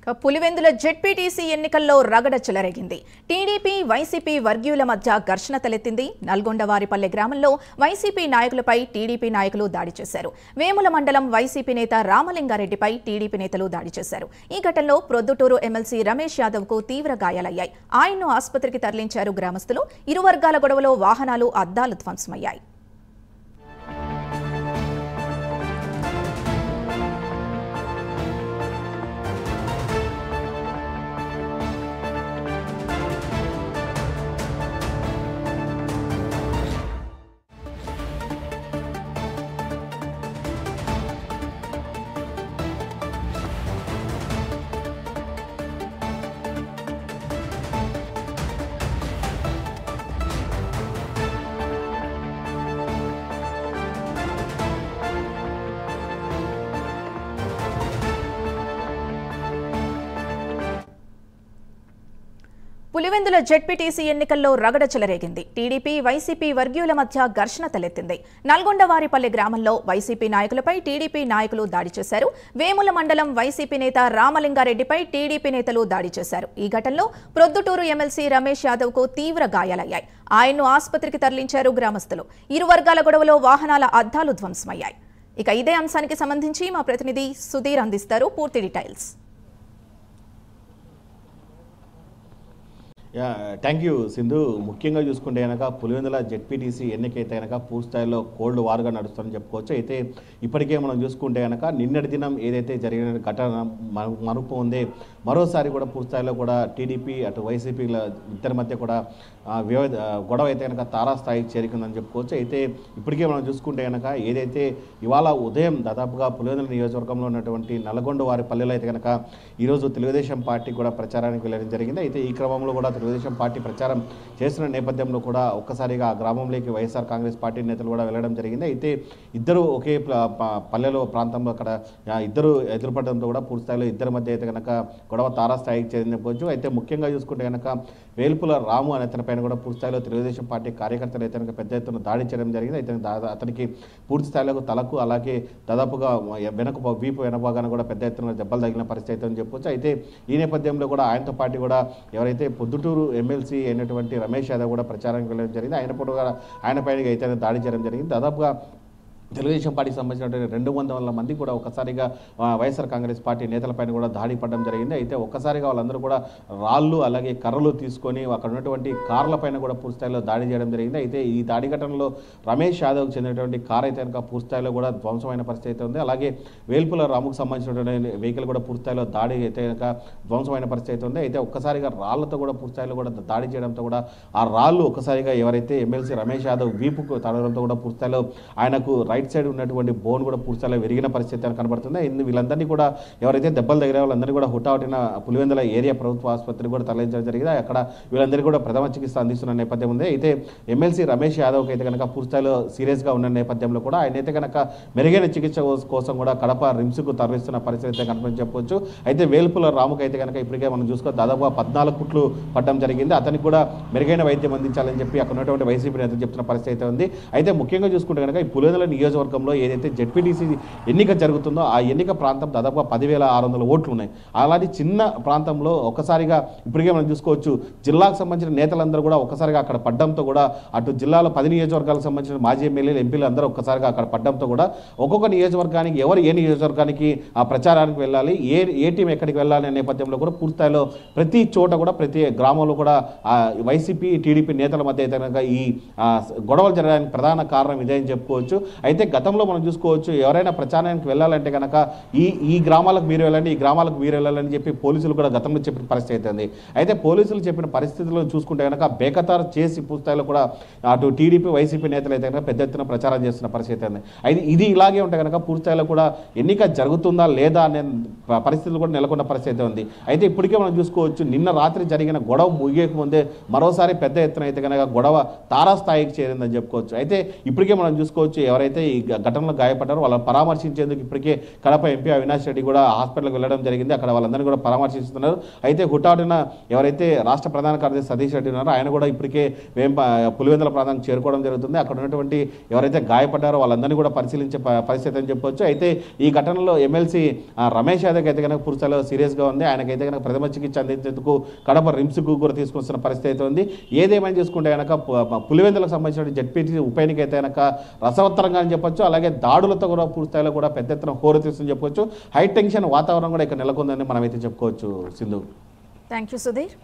Pulivendula ZPTC ఎన్నికల్లో రగడ చెలరేగింది. TDP YCP వర్గీయుల మధ్య ఘర్షణ తలెత్తింది. నల్గొండవారిపల్లె గ్రామంలో వైసీపీ నాయకులపై టీడీపీ నాయకులు దాడి చేశారు. వేముల మండలం వైసీపీ నేత రామలింగారెడ్డిపై టీడీపీ నేతలు దాడి చేశారు. ఈ ఘటనలో ప్రొద్దుటూరు ఎమ్మెల్సీ రమేష్ యాదవ్కు తీవ్ర గాయాలయ్యాయి. ఆయన్ను ఆసుపత్రికి తరలించారు గ్రామస్తులు. ఇరు వర్గాల గొడవలో వాహనాలు అద్దాలు ధ్వంసమయ్యాయి. పులివెందుల జెడ్పీటీసీ ఎన్నికల్లో రగడ చెలరేగింది. టీడీపీ వైసీపీ వర్గీయుల మధ్య ఘర్షణ తలెత్తింది. నల్గొండవారిపల్లె గ్రామంలో వైసీపీ నాయకులపై టీడీపీ నాయకులు దాడి చేశారు. వేముల మండలం వైసీపీ నేత రామలింగారెడ్డిపై టీడీపీ నేతలు దాడి చేశారు. ఈ ఘటనలో ప్రొద్దుటూరు ఎమ్మెల్సీ రమేష్ యాదవ్కు తీవ్ర గాయాలయ్యాయి. ఆయన్ను ఆసుపత్రికి తరలించారు గ్రామస్తులు. ఇరు వర్గాల గొడవలో వాహనాల అద్దాలు ధ్వంసమయ్యాయి. ఇక ఇదే అంశానికి సంబంధించి మా ప్రతినిధి సుధీర్ అందిస్తారు పూర్తి డీటెయిల్స్. Thank you Sindhu. ముఖ్యంగా చూసుకుంటే కనుక పులివెందుల జెడ్పీటీసీ ఎన్నికైతే కనుక పూర్తి స్థాయిలో కోల్డ్ వార్గా నడుస్తుందని చెప్పుకోవచ్చు. అయితే ఇప్పటికే మనం చూసుకుంటే కనుక నిన్నటి దినం ఏదైతే జరిగిన ఘటన మరుపు ఉంది, మరోసారి కూడా పూర్తి స్థాయిలో కూడా టీడీపీ అటు వైసీపీల ఇద్దరి మధ్య కూడా గొడవ అయితే కనుక తారాస్థాయికి చేరుకుందని చెప్పుకోవచ్చు. అయితే ఇప్పటికే మనం చూసుకుంటే కనుక ఏదైతే ఇవాళ ఉదయం దాదాపుగా పులివెందుల నియోజకవర్గంలో ఉన్నటువంటి నల్గొండ వారి పల్లెలో అయితే కనుక ఈరోజు తెలుగుదేశం పార్టీ కూడా ప్రచారానికి వెళ్ళడం జరిగింది. అయితే ఈ క్రమంలో కూడా తెలుగుదేశం పార్టీ ప్రచారం చేస్తున్న నేపథ్యంలో కూడా ఒక్కసారిగా ఆ గ్రామంలోకి వైఎస్ఆర్ కాంగ్రెస్ పార్టీ నేతలు కూడా వెళ్ళడం జరిగింది. అయితే ఇద్దరు ఒకే పల్లెలో ప్రాంతంలో అక్కడ ఇద్దరు ఎదురుపడడంతో కూడా పూర్తి స్థాయిలో ఇద్దరి మధ్య అయితే కనుక గొడవ తారాస్థాయికి చెందిపోవచ్చు. అయితే ముఖ్యంగా చూసుకుంటే కనుక వేల్పుల రాము అనే అతని పైన కూడా పూర్తి స్థాయిలో తెలుగుదేశం పార్టీ కార్యకర్తలు అయితే కనుక పెద్ద ఎత్తున దాడి చేయడం జరిగింది. అయితే అతనికి పూర్తి స్థాయిలో తలకు అలాగే దాదాపుగా వీపు వెనభాగాన కూడా పెద్ద ఎత్తున దెబ్బలు తగిలిన పరిస్థితి అయితే అని చెప్పొచ్చు. అయితే ఈ నేపథ్యంలో కూడా ఆయనతో పాటు కూడా ఎవరైతే పొద్దుటూరు ఎమ్మెల్సీ అయినటువంటి రమేష్ యాదవ్ కూడా ప్రచారానికి వెళ్ళడం జరిగింది. ఆయన పైన అయితే దాడి చేయడం జరిగింది. దాదాపుగా తెలుగుదేశం పార్టీకి సంబంధించినటువంటి 200 మంది కూడా ఒక్కసారిగా వైఎస్ఆర్ కాంగ్రెస్ పార్టీ నేతలపైన కూడా దాడి పడడం జరిగింది. అయితే ఒక్కసారిగా వాళ్ళందరూ కూడా రాళ్ళు అలాగే కర్రలు తీసుకొని అక్కడ ఉన్నటువంటి కార్లపైన కూడా పూర్తిస్థాయిలో దాడి చేయడం జరిగింది. అయితే ఈ దాడి ఘటనలో రమేష్ యాదవ్కి చెందినటువంటి కార్ అయితే కనుక పూర్తిస్థాయిలో కూడా ధ్వంసమైన పరిస్థితి అయితే ఉంది. అలాగే వేల్పుల రాముకు సంబంధించినటువంటి వెహికల్ కూడా పూర్తిస్థాయిలో దాడి అయితే కనుక ధ్వంసమైన పరిస్థితి అయితే ఉంది. అయితే ఒక్కసారిగా రాళ్లతో కూడా పూర్తిస్థాయిలో కూడా దాడి చేయడంతో కూడా ఆ రాళ్ళు ఒక్కసారిగా ఎవరైతే ఎమ్మెల్సీ రమేష్ యాదవ్ వీపుకు తడవడంతో కూడా పూర్తిస్థాయిలో ఆయనకు రైట్ సైడ్ ఉన్నటువంటి బోన్ కూడా పూర్తిగా విరిగిన పరిస్థితి కనబడుతుంది. వీళ్ళందరినీ కూడా ఎవరైతే దెబ్బలు తగిలారో వాళ్ళందరినీ కూడా హుటాహుటిన పులివెందుల ఏరియా ప్రభుత్వ ఆసుపత్రికి కూడా తరలించడం జరిగింది. అక్కడ వీళ్ళందరికీ కూడా ప్రథమ చికిత్స అందిస్తున్న నేపథ్యం ఉంది. అయితే ఎమ్మెల్సీ రమేష్ యాదవ్కి అయితే కనుక పూర్తిస్థాయిలో సీరియస్గా ఉన్న నేపథ్యంలో కూడా ఆయన అయితే కనుక మెరుగైన చికిత్స కోసం కూడా కడప రిమ్స్కు తరలిస్తున్న పరిస్థితి అయితే కనపని చెప్పవచ్చు. అయితే వేల్పుల రాముకి అయితే కనుక ఇప్పటికే మనం చూసుకో దాదాపుగా 14 కుట్లు పడడం జరిగింది. అతనికి కూడా మెరుగైన వైద్యం అందించాలని చెప్పి అక్కడ ఉన్నటువంటి వైసీపీ నేతలు చెప్తున్న పరిస్థితి అయితే ఉంది. అయితే ముఖ్యంగా చూసుకుంటే కనుక ఈ పులివెందుల నియోజకవర్గంలో ఏదైతే జెడ్పీటీసీ ఎన్నిక జరుగుతుందో ఆ ఎన్నిక ప్రాంతం దాదాపుగా 10,600 ఓట్లు ఉన్నాయి. అలాంటి చిన్న ప్రాంతంలో ఒక్కసారిగా ఇప్పటికే మనం చూసుకోవచ్చు జిల్లాకు సంబంధించిన నేతలందరూ కూడా ఒక్కసారిగా అక్కడ పడ్డంతో కూడా అటు జిల్లాలో 10 నియోజకవర్గాలకు సంబంధించిన మాజీ ఎమ్మెల్యేలు ఎంపీలు అందరూ ఒక్కసారిగా అక్కడ పడ్డంతో కూడా ఒక్కొక్క నియోజకవర్గానికి ఎవరు ఏ నియోజకవర్గానికి ఆ ప్రచారానికి వెళ్ళాలి, ఏ టీం ఎక్కడికి వెళ్ళాలి అనే నేపథ్యంలో కూడా పూర్తిస్థాయిలో ప్రతి చోట కూడా ప్రతి గ్రామంలో కూడా వైసీపీ టీడీపీ నేతల మధ్య అయితే కనుక ఈ గొడవలు జరగడానికి ప్రధాన కారణం ఇదే అని చెప్పుకోవచ్చు. అయితే గతంలో మనం చూసుకోవచ్చు ఎవరైనా ప్రచారానికి వెళ్ళాలంటే కనుక ఈ గ్రామాలకు మీరు వెళ్ళండి, ఈ గ్రామాలకు మీరు వెళ్ళాలని చెప్పి పోలీసులు కూడా గతంలో చెప్పిన పరిస్థితి అవుతుంది. అయితే పోలీసులు చెప్పిన పరిస్థితుల్లో చూసుకుంటే కనుక బేఖతారు చేసి పూర్తిస్థాయిలో కూడా అటు టీడీపీ వైసీపీ నేతలు అయితే కనుక పెద్ద ఎత్తున ప్రచారం చేస్తున్న పరిస్థితి ఉంది. అయితే ఇది ఇలాగే ఉంటే కనుక పూర్తిస్థాయిలో కూడా ఎన్నిక జరుగుతుందా లేదా అనే పరిస్థితులు కూడా నెలకొన్న పరిస్థితి ఉంది. అయితే ఇప్పటికే మనం చూసుకోవచ్చు నిన్న రాత్రి జరిగిన గొడవ ముగియక ముందే మరోసారి పెద్ద ఎత్తున అయితే కనుక గొడవ తారాస్థాయికి చేరిందని చెప్పుకోవచ్చు. అయితే ఇప్పటికే మనం చూసుకోవచ్చు ఎవరైతే ఈ ఘటనలో గాయపడ్డారో వాళ్ళని పరామర్శించేందుకు ఇప్పటికే కడప ఎంపీ అవినాష్ రెడ్డి కూడా హాస్పిటల్కి వెళ్ళడం జరిగింది. అక్కడ వాళ్ళందరినీ కూడా పరామర్శిస్తున్నారు. అయితే హుటాహుటిన ఎవరైతే రాష్ట్ర ప్రధాన కార్యదర్శి సతీష్ రెడ్డి ఉన్నారో ఆయన కూడా ఇప్పటికే పులివెందుల ప్రాంతానికి చేరుకోవడం జరుగుతుంది. అక్కడ ఉన్నటువంటి ఎవరైతే గాయపడ్డారో వాళ్ళందరినీ కూడా పరిశీలించే పరిస్థితి అని చెప్పొచ్చు. అయితే ఈ ఘటనలో ఎమ్మెల్సీ రమేష్ యాదవ్ అయితే కనుక పూర్తిలో సీరియస్గా ఉంది. ఆయనకైతే కనుక ప్రథమ చికిత్స అందించేందుకు కడప రిమ్స్కు కూడా తీసుకొస్తున్న పరిస్థితి అయితే ఉంది. ఏదేమైనా చూసుకుంటే కనుక పులివెందులకు సంబంధించిన జెడ్పీటీసీ ఉప ఎన్నిక అయితే కనుక రసవత్తరంగా అని చెప్పొచ్చు. అలాగే దాడులతో కూడా పూర్తిస్థాయిలో కూడా పెద్ద ఎత్తున హోరెత్తిస్తుందని చెప్పొచ్చు. హై టెన్షన్ వాతావరణం కూడా ఇక్కడ నెలకొందని మనం అయితే చెప్పుకోవచ్చు. సింధు. Thank you Sudheer.